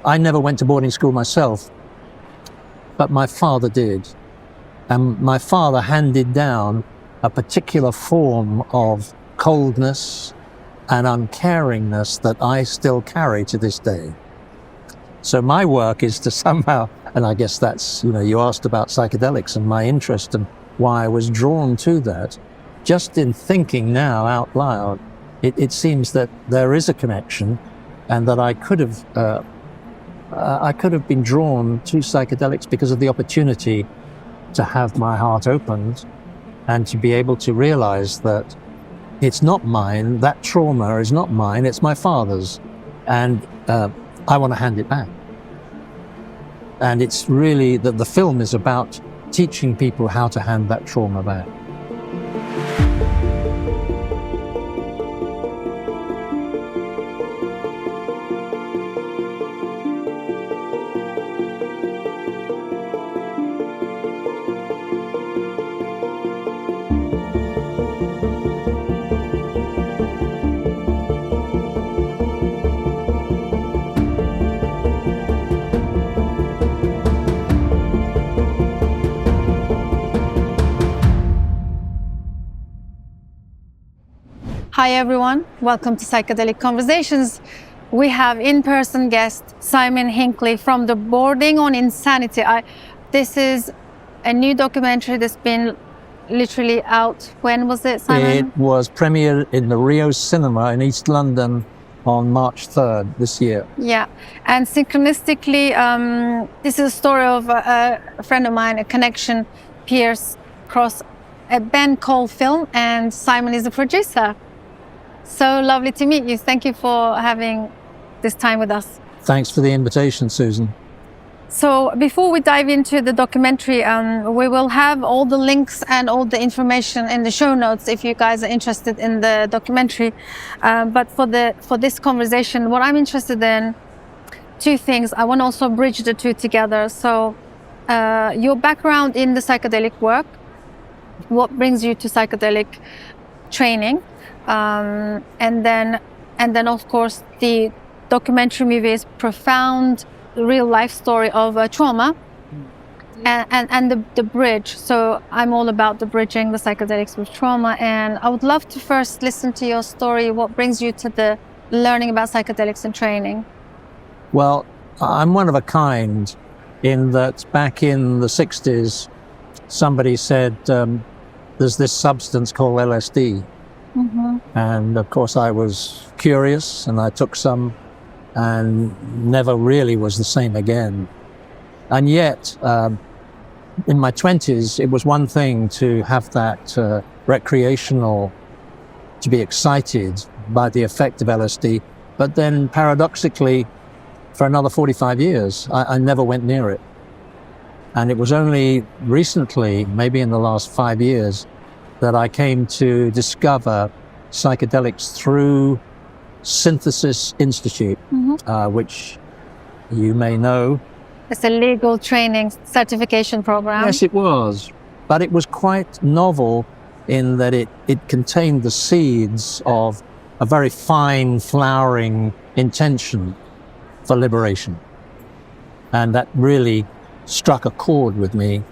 I never went to boarding school myself, but my father did. And my father handed down a particular form of coldness and uncaringness that I still carry to this day. So my work is to somehow, and I guess that's, you asked about psychedelics and my interest and why I was drawn to that. Just in thinking now out loud, it seems that there is a connection, and that I could have been drawn to psychedelics because of the opportunity to have my heart opened and to be able to realize that it's not mine, that trauma is not mine, it's my father's, and I want to hand it back. And it's really that the film is about teaching people how to hand that trauma back. Hi everyone, welcome to Psychedelic Conversations. We have in-person guest Simon Hinkly from the Boarding on Insanity. This is a new documentary that's been literally out. When was it, Simon? It was premiered in the Rio Cinema in East London on March 3rd this year. Yeah, and synchronistically, this is a story of a friend of mine, a connection, Pierce, across a Ben Cole film, and Simon is the producer. So lovely to meet you. Thank you for having this time with us. Thanks for the invitation, Susan. So before we dive into the documentary, we will have all the links and all the information in the show notes if you guys are interested in the documentary. But for this conversation, what I'm interested in, two things. I want to also bridge the two together. So your background in the psychedelic work, what brings you to psychedelic training, and then of course the documentary movie is profound real life story of trauma and the bridge. So I'm all about the bridging the psychedelics with trauma, and I would love to first listen to your story. What brings you to the learning about psychedelics and training? Well, I'm one of a kind in that back in the 60s somebody said there's this substance called LSD. Mm-hmm. And of course I was curious and I took some and never really was the same again. And yet, in my 20s, it was one thing to have that recreational, to be excited by the effect of LSD, but then paradoxically, for another 45 years, I never went near it. And it was only recently, maybe in the last 5 years, that I came to discover psychedelics through Synthesis Institute, mm-hmm. Which you may know. It's a legal training certification program. Yes, it was. But it was quite novel in that it contained the seeds of a very fine, flowering intention for liberation. And that really struck a chord with me.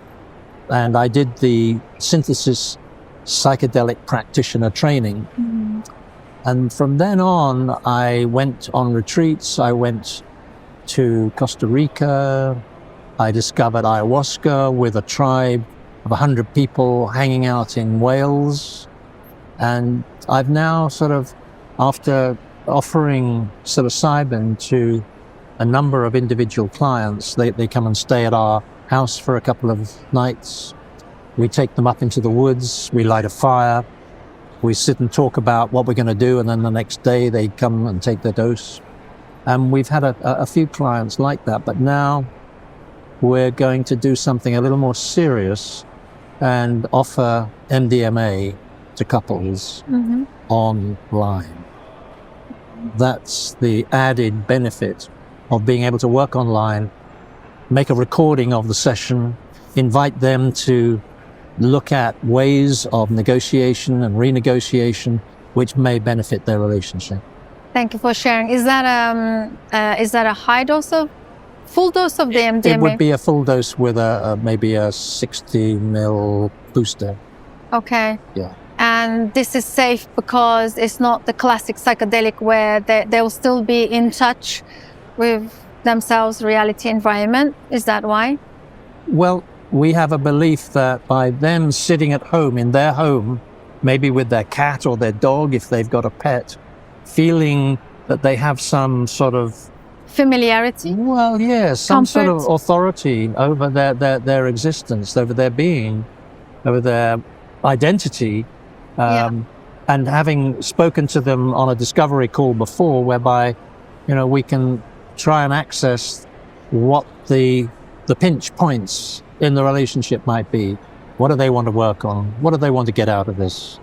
And I did the Synthesis Psychedelic Practitioner training. Mm-hmm. And from then on, I went on retreats. I went to Costa Rica. I discovered ayahuasca with a tribe of 100 people hanging out in Wales. And I've now sort of, after offering psilocybin to a number of individual clients, they come and stay at our house for a couple of nights. We take them up into the woods, we light a fire, we sit and talk about what we're going to do, and then the next day they come and take their dose. And we've had a few clients like that, but now we're going to do something a little more serious and offer MDMA to couples mm-hmm. online. That's the added benefit of being able to work online, make a recording of the session, invite them to look at ways of negotiation and renegotiation which may benefit their relationship. Thank you for sharing. Is that a high dose of Full dose of the MDMA? It would be a full dose with maybe a 60 ml booster. Okay. Yeah. And this is safe because it's not the classic psychedelic where they'll still be in touch with themselves, reality, environment. Is that why? Well, we have a belief that by them sitting at home, in their home, maybe with their cat or their dog, if they've got a pet, feeling that they have some sort of familiarity. Well, yeah, some comfort. sort of authority over their existence, over their being, over their identity. And having spoken to them on a discovery call before, whereby, we can try and access what the pinch points in the relationship might be. What do they want to work on? What do they want to get out of this?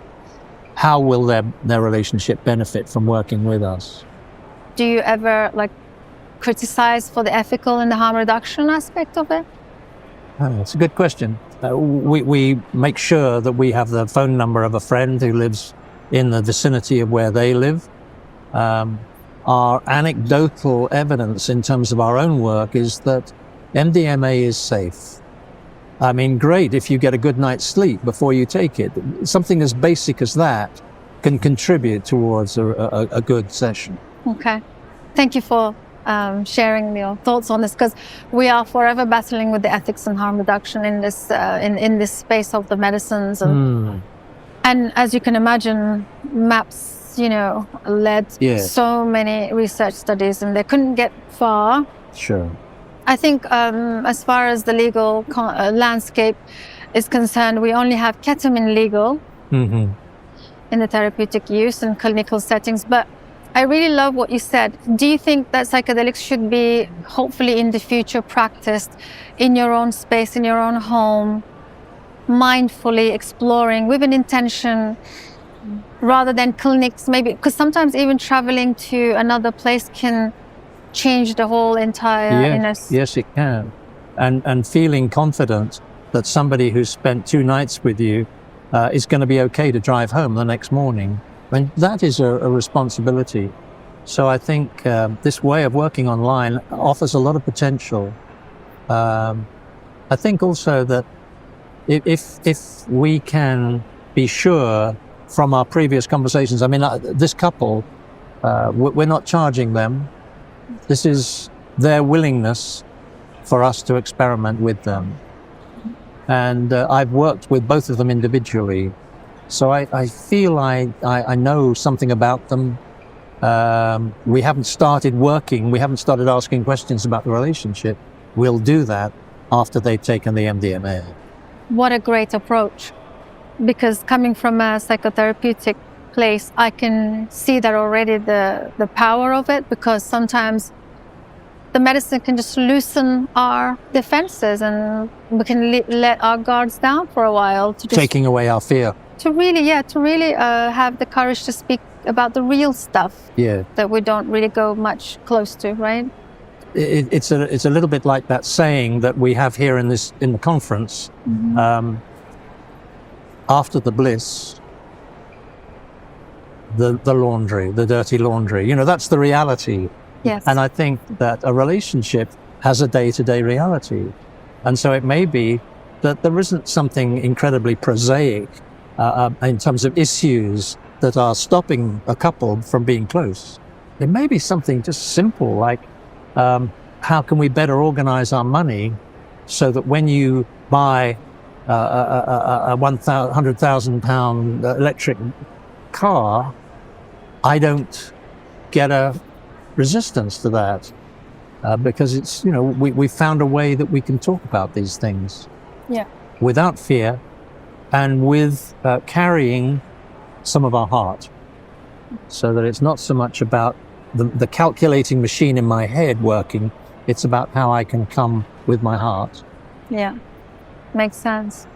How will their relationship benefit from working with us? Do you ever criticize for the ethical and the harm reduction aspect of it? It's a good question. We make sure that we have the phone number of a friend who lives in the vicinity of where they live. Our anecdotal evidence in terms of our own work is that MDMA is safe. I mean, great if you get a good night's sleep before you take it. Something as basic as that can contribute towards a good session. Okay. Thank you for sharing your thoughts on this, because we are forever battling with the ethics and harm reduction in this in this space of the medicines, and as you can imagine, MAPS led so many research studies, and they couldn't get far. Sure. I think as far as the legal landscape is concerned, we only have ketamine legal in the therapeutic use and clinical settings, but I really love what you said. Do you think that psychedelics should be, hopefully in the future, practiced in your own space, in your own home, mindfully exploring with an intention, rather than clinics, maybe? Because sometimes even traveling to another place can change the whole entire... Yes, it can. And feeling confident that somebody who's spent 2 nights with you is going to be okay to drive home the next morning. And that is a responsibility. So I think this way of working online offers a lot of potential. I think also that if we can be sure from our previous conversations, I mean, this couple, we're not charging them. This is their willingness for us to experiment with them. And I've worked with both of them individually. So I feel I know something about them. We haven't started working. We haven't started asking questions about the relationship. We'll do that after they've taken the MDMA. What a great approach. Because coming from a psychotherapeutic place, I can see that already, the power of it, because sometimes the medicine can just loosen our defenses and we can let our guards down for a while. Taking away our fear. To really have the courage to speak about the real stuff that we don't really go much close to, right? It's a little bit like that saying that we have here in the conference. After the bliss, the laundry, the dirty laundry. That's the reality. Yes. And I think that a relationship has a day-to-day reality, and so it may be that there isn't something incredibly prosaic in terms of issues that are stopping a couple from being close. It may be something just simple like, how can we better organize our money so that when you buy a £100,000 electric car, I don't get a resistance to that, because it's, we found a way that we can talk about these things without fear, and with carrying some of our heart, so that it's not so much about the calculating machine in my head working, it's about how I can come with my heart. Yeah, makes sense.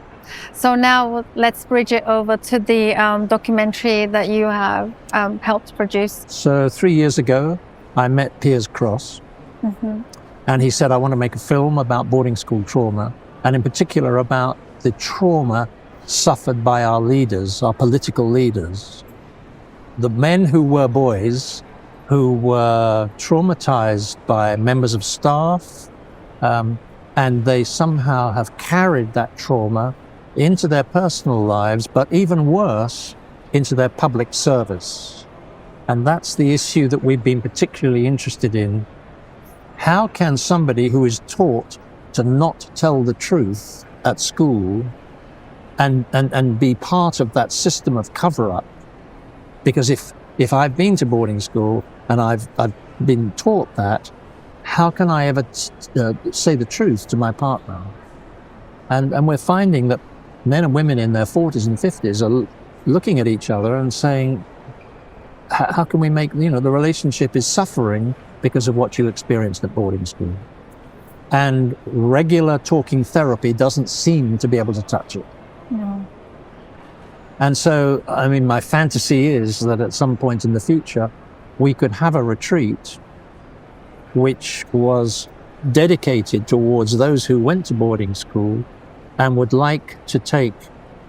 So now let's bridge it over to the documentary that you have helped produce. So 3 years ago, I met Piers Cross, and he said, I want to make a film about boarding school trauma, and in particular about the trauma suffered by our leaders, our political leaders. The men who were boys, who were traumatized by members of staff, And they somehow have carried that trauma into their personal lives, but even worse, into their public service. And that's the issue that we've been particularly interested in. How can somebody who is taught to not tell the truth at school and be part of that system of cover-up? Because if I've been to boarding school and I've been taught that, how can I ever say the truth to my partner? And we're finding that men and women in their 40s and 50s are looking at each other and saying, how can we make, the relationship is suffering because of what you experienced at boarding school. And regular talking therapy doesn't seem to be able to touch it. No. And so, my fantasy is that at some point in the future, we could have a retreat which was dedicated towards those who went to boarding school and would like to take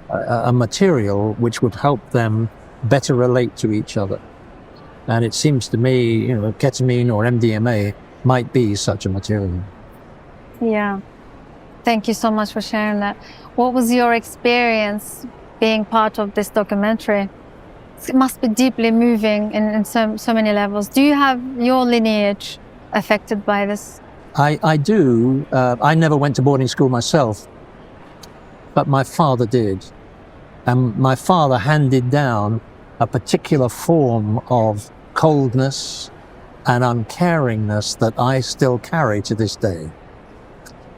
a material which would help them better relate to each other. And it seems to me, ketamine or MDMA might be such a material. Yeah. Thank you so much for sharing that. What was your experience being part of this documentary? It must be deeply moving in so many levels. Do you have your lineage affected by this? I do. I never went to boarding school myself, but my father did. And my father handed down a particular form of coldness and uncaringness that I still carry to this day.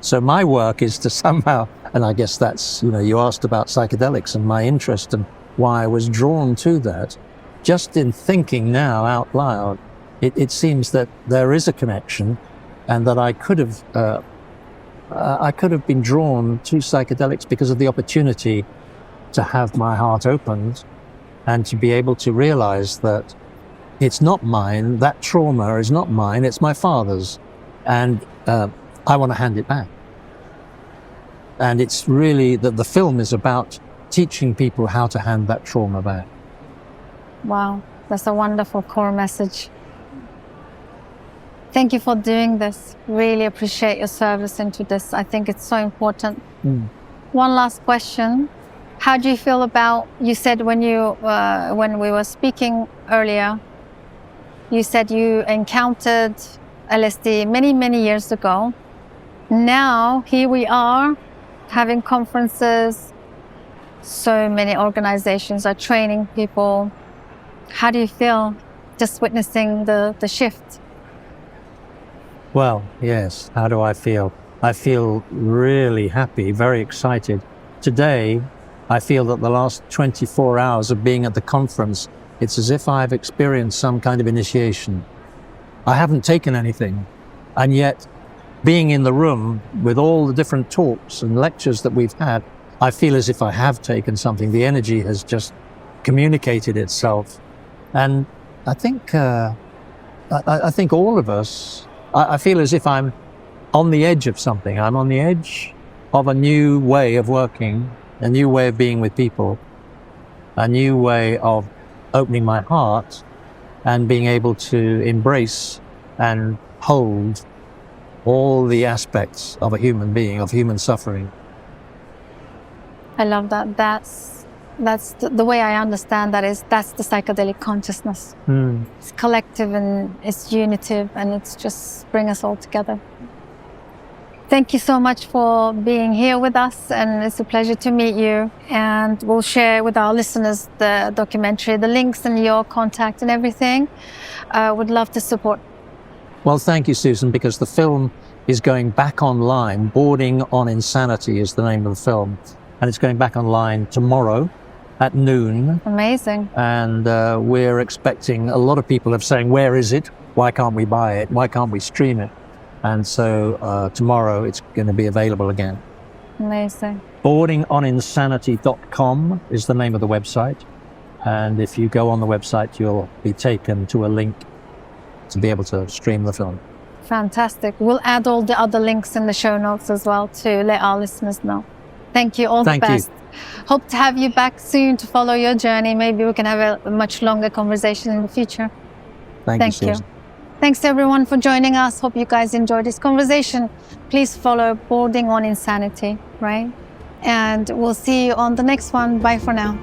So my work is to somehow, and I guess that's, you asked about psychedelics and my interest and why I was drawn to that. Just in thinking now out loud, it seems that there is a connection, and that I could have been drawn to psychedelics because of the opportunity to have my heart opened and to be able to realize that it's not mine, that trauma is not mine, it's my father's, and I want to hand it back. And it's really that the film is about teaching people how to hand that trauma back. Wow, that's a wonderful core message. Thank you for doing this. Really appreciate your service into this. I think it's so important. One last question. How do you feel about, you said when we were speaking earlier, you said you encountered LSD many, many years ago. Now, here we are having conferences. So many organizations are training people. How do you feel just witnessing the shift? Well, yes. How do I feel? I feel really happy, very excited. Today, I feel that the last 24 hours of being at the conference, it's as if I've experienced some kind of initiation. I haven't taken anything, and yet being in the room with all the different talks and lectures that we've had, I feel as if I have taken something. The energy has just communicated itself. And I think all of us, I feel as if I'm on the edge of something. I'm on the edge of a new way of working, a new way of being with people, a new way of opening my heart and being able to embrace and hold all the aspects of a human being, of human suffering. I love that. That's the way I understand that's the psychedelic consciousness. It's collective and it's unitive, and it's just bring us all together. Thank you so much for being here with us, and it's a pleasure to meet you. And we'll share with our listeners the documentary, the links and your contact and everything. Would love to support. Well, thank you, Susan, because the film is going back online. Boarding on Insanity is the name of the film. And it's going back online tomorrow at noon. Amazing. And we're expecting, a lot of people are saying, where is it? Why can't we buy it? Why can't we stream it? And so tomorrow it's going to be available again. Amazing. Boardingoninsanity.com is the name of the website. And if you go on the website, you'll be taken to a link to be able to stream the film. Fantastic. We'll add all the other links in the show notes as well to let our listeners know. Thank you. All the best. Hope to have you back soon to follow your journey. Maybe we can have a much longer conversation in the future. Thank you, Susan. Thanks everyone for joining us. Hope you guys enjoyed this conversation. Please follow Boarding on Insanity, right? And we'll see you on the next one. Bye for now.